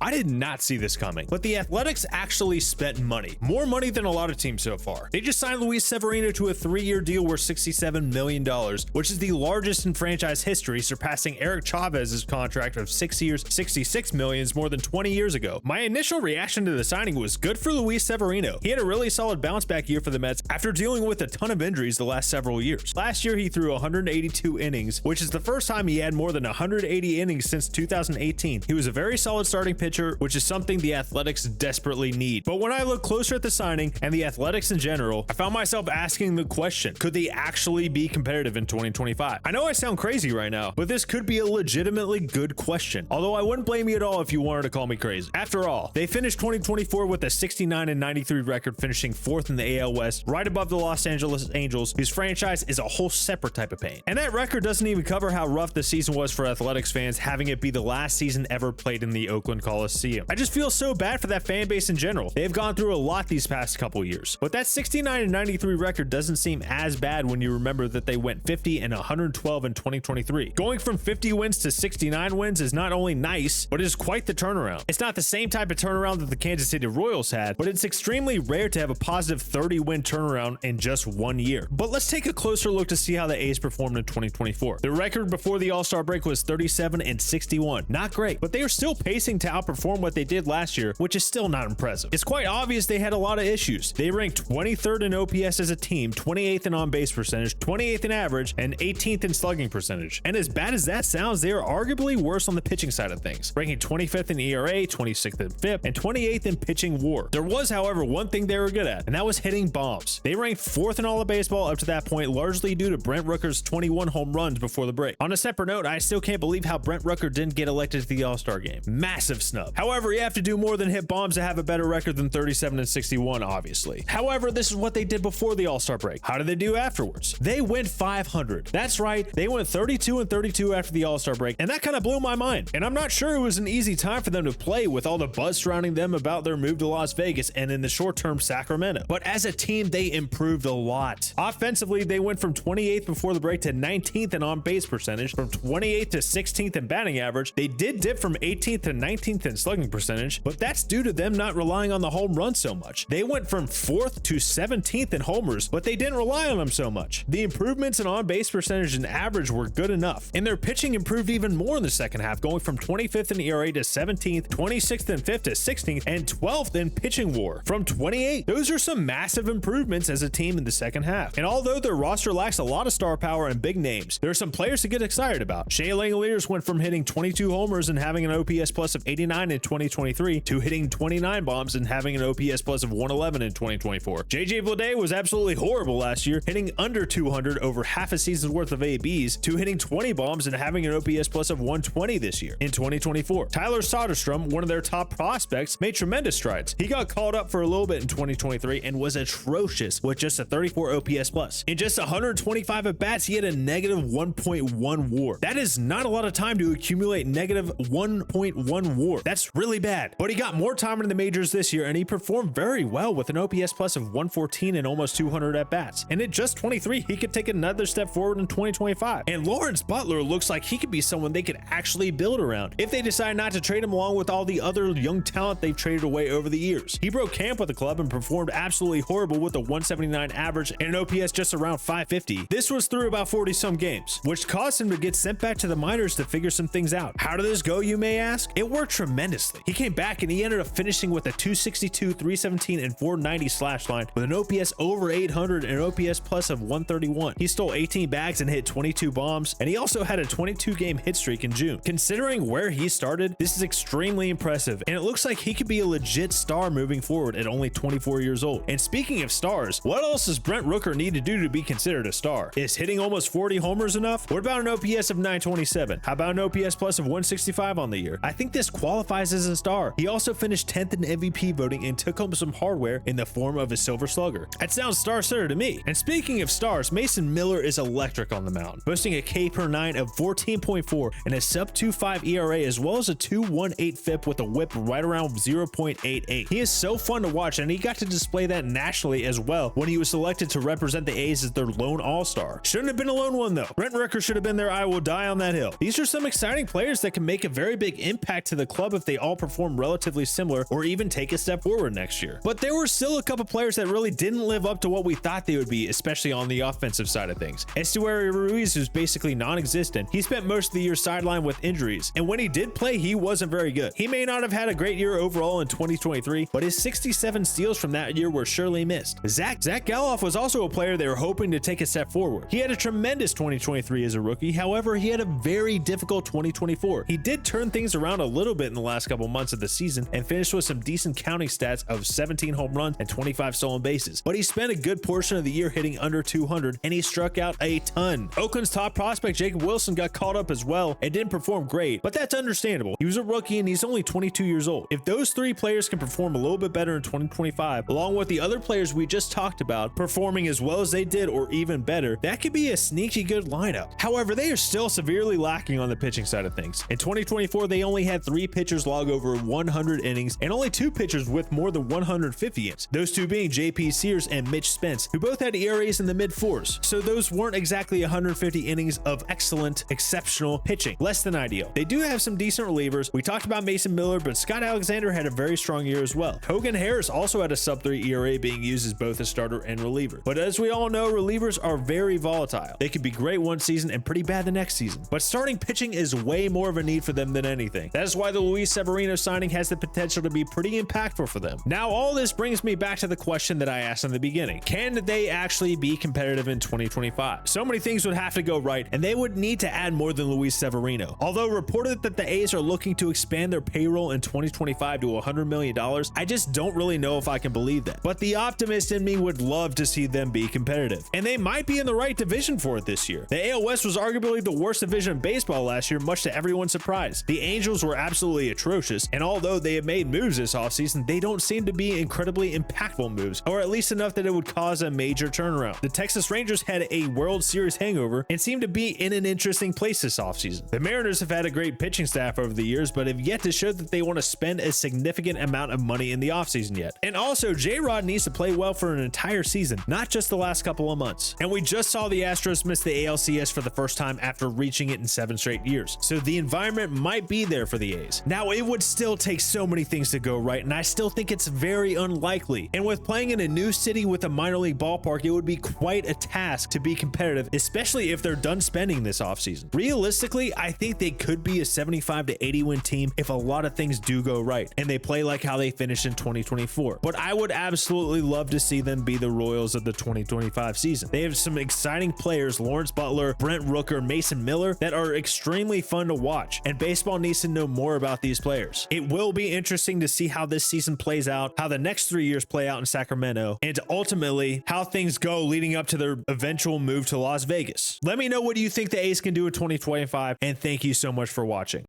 I did not see this coming, but the Athletics actually spent money. More money than a lot of teams so far. They just signed Luis Severino to a 3-year deal worth $67 million, which is the largest in franchise history, surpassing Eric Chavez's contract of 6 years, $66 million more than 20 years ago. My initial reaction to the signing was good for Luis Severino. He had a really solid bounce back year for the Mets after dealing with a ton of injuries the last several years. Last year, he threw 182 innings, which is the first time he had more than 180 innings since 2018. He was a very solid starting pitcher, which is something the Athletics desperately need. But when I look closer at the signing and the Athletics in general, I found myself asking the question, could they actually be competitive in 2025? I know I sound crazy right now, but this could be a legitimately good question. Although I wouldn't blame you at all if you wanted to call me crazy. After all, they finished 2024 with a 69-93 record, finishing 4th in the AL West, right above the Los Angeles Angels, whose franchise is a whole separate type of pain. And that record doesn't even cover how rough the season was for Athletics fans, having it be the last season ever played in the Oakland Coliseum. I just feel so bad for that fan base in general. They've gone through a lot these past couple years, but that 69-93 record doesn't seem as bad when you remember that they went 50 and 112 in 2023. Going from 50 wins to 69 wins is not only nice, but it is quite the turnaround. It's not the same type of turnaround that the Kansas City Royals had, but it's extremely rare to have a positive 30-win turnaround in just 1 year. But let's take a closer look to see how the A's performed in 2024. The record before the All-Star break was 37-61. Not great, but they are still pacing to outperform what they did last year, which is still not impressive. It's quite obvious they had a lot of issues. They ranked 23rd in OPS as a team, 28th in on-base percentage, 28th in average, and 18th in slugging percentage. And as bad as that sounds, they are arguably worse on the pitching side of things, ranking 25th in ERA, 26th in FIP, and 28th in pitching WAR. There was, however, one thing they were good at, and that was hitting bombs. They ranked 4th in all of baseball up to that point, largely due to Brent Rooker's 21 home runs before the break. On a separate note, I still can't believe how Brent Rooker didn't get elected to the All-Star game. Massive snub. However, you have to do more than hit bombs to have a better record than 37-61, obviously. However, this is what they did before the All-Star break. How did they do afterwards? They went 500. That's right, they went 32-32 after the All-Star break, and that kind of blew my mind. And I'm not sure it was an easy time for them to play with all the buzz surrounding them about their move to Las Vegas and in the short term Sacramento. But as a team, they improved a lot. Offensively, they went from 28th before the break to 19th in on-base percentage, from 28th to 16th in batting average. They did dip from 18th to 19th in slugging percentage, but that's due to them not relying on the home run so much. They went from 4th to 17th in homers, but they didn't rely on them so much. The improvements in on-base percentage and average were good enough, and their pitching improved even more in the second half, going from 25th in ERA to 17th, 26th and 5th to 16th, and 12th in pitching WAR from 28th. Those are some massive improvements as a team in the second half. And although their roster lacks a lot of star power and big names, there are some players to get excited about. Shea Langeliers went from hitting 22 homers and having an OPS plus of 89 in 2023 to hitting 29 bombs and having an OPS plus of 111 in 2024. JJ Bleday was absolutely horrible last year, hitting under 200 over half a season's worth of ABs, to hitting 20 bombs and having an OPS plus of 120 this year in 2024. Tyler Soderstrom, one of their top prospects, made tremendous strides. He got called up for a little bit in 2023 and was atrocious with just a 34 OPS plus. In just 125 at-bats, he had a negative 1.1 WAR. That is not a lot of time to accumulate negative 1.1 WAR. That's really bad. But he got more time in the majors this year, and he performed very well with an OPS plus of 114 and almost 200 at-bats. And at just 23, he could take another step forward in 2025. And Lawrence Butler looks like he could be someone they could actually build around if they decide not to trade him along with all the other young talent they've traded away over the years. He broke camp with the club and performed absolutely horrible with a 179 average and an OPS just around 550. This was through about 40 some games, which caused him to get sent back to the minors to figure some things out. How did this go, you may ask? It worked tremendously. He came back and he ended up finishing with a 262, 317, and 490 slash line with an OPS over 800 and an OPS plus of 131. He stole 18 bags and hit 22 bombs, and he also had a 22-game hit streak in June. Considering where he started, this is extremely impressive, and it looks like he could be a legit star moving forward at only 24 years old. And speaking of stars, what else does Brent Rooker need to do to be considered a star? Is hitting almost 40 homers enough? What about an OPS of 927? How about an OPS plus of 165 on the year? I think this qualifies as a star. He also finished 10th in MVP voting and took home some hardware in the form of a silver slugger. That sounds star-studded to me. And speaking of stars, Mason Miller is electric on the mound, boasting a K/9 of 14.4 and a sub-2.5 ERA, as well as a 2.18 FIP with a whip right around 0.88. He is so fun to watch, and he got to display that nationally as well when he was selected to represent the A's as their lone all-star. Shouldn't have been a lone one though. Brent Rooker should have been there. I will die on that hill. These are some exciting players that can make a very big impact to the club club if they all perform relatively similar or even take a step forward next year. But there were still a couple players that really didn't live up to what we thought they would be, especially on the offensive side of things. Esteury Ruiz was basically non-existent. He spent most of the year sidelined with injuries, and when he did play, he wasn't very good. He may not have had a great year overall in 2023, but his 67 steals from that year were surely missed. Zach Geloff was also a player they were hoping to take a step forward. He had a tremendous 2023 as a rookie. However, he had a very difficult 2024. He did turn things around a little bit in the last couple months of the season and finished with some decent counting stats of 17 home runs and 25 stolen bases. But he spent a good portion of the year hitting under 200, and he struck out a ton. Oakland's top prospect Jacob Wilson got caught up as well and didn't perform great, but that's understandable. He was a rookie and he's only 22 years old. If those three players can perform a little bit better in 2025, along with the other players we just talked about performing as well as they did or even better, that could be a sneaky good lineup. However, they are still severely lacking on the pitching side of things. In 2024, they only had 3 pitchers log over 100 innings and only 2 pitchers with more than 150 innings. Those two being JP Sears and Mitch Spence, who both had ERAs in the mid-4s. So those weren't exactly 150 innings of excellent, exceptional pitching. Less than ideal. They do have some decent relievers. We talked about Mason Miller, but Scott Alexander had a very strong year as well. Hogan Harris also had a sub-3 ERA, being used as both a starter and reliever. But as we all know, relievers are very volatile. They could be great one season and pretty bad the next season. But starting pitching is way more of a need for them than anything. That is why the Luis Severino signing has the potential to be pretty impactful for them. Now, all this brings me back to the question that I asked in the beginning. Can they actually be competitive in 2025? So many things would have to go right, and they would need to add more than Luis Severino. Although reported that the A's are looking to expand their payroll in 2025 to $100 million, I just don't really know if I can believe that. But the optimist in me would love to see them be competitive. And they might be in the right division for it this year. The AL West was arguably the worst division in baseball last year, much to everyone's surprise. The Angels were absolutely atrocious, and although they have made moves this offseason, they don't seem to be incredibly impactful moves, or at least enough that it would cause a major turnaround. The Texas Rangers had a World Series hangover and seem to be in an interesting place this offseason. The Mariners have had a great pitching staff over the years, but have yet to show that they want to spend a significant amount of money in the offseason yet. And also, J-Rod needs to play well for an entire season, not just the last couple of months. And we just saw the Astros miss the ALCS for the first time after reaching it in 7 straight years. So the environment might be there for the A's. Now, it would still take so many things to go right, and I still think it's very unlikely. And with playing in a new city with a minor league ballpark, it would be quite a task to be competitive, especially if they're done spending this offseason. Realistically, I think they could be a 75 to 80 win team if a lot of things do go right and they play like how they finished in 2024. But I would absolutely love to see them be the Royals of the 2025 season. They have some exciting players, Lawrence Butler, Brent Rooker, Mason Miller, that are extremely fun to watch, and baseball needs to know more about these players. It will be interesting to see how this season plays out, how the next 3 years play out in Sacramento, and ultimately how things go leading up to their eventual move to Las Vegas. Let me know what you think the A's can do in 2025, and thank you so much for watching.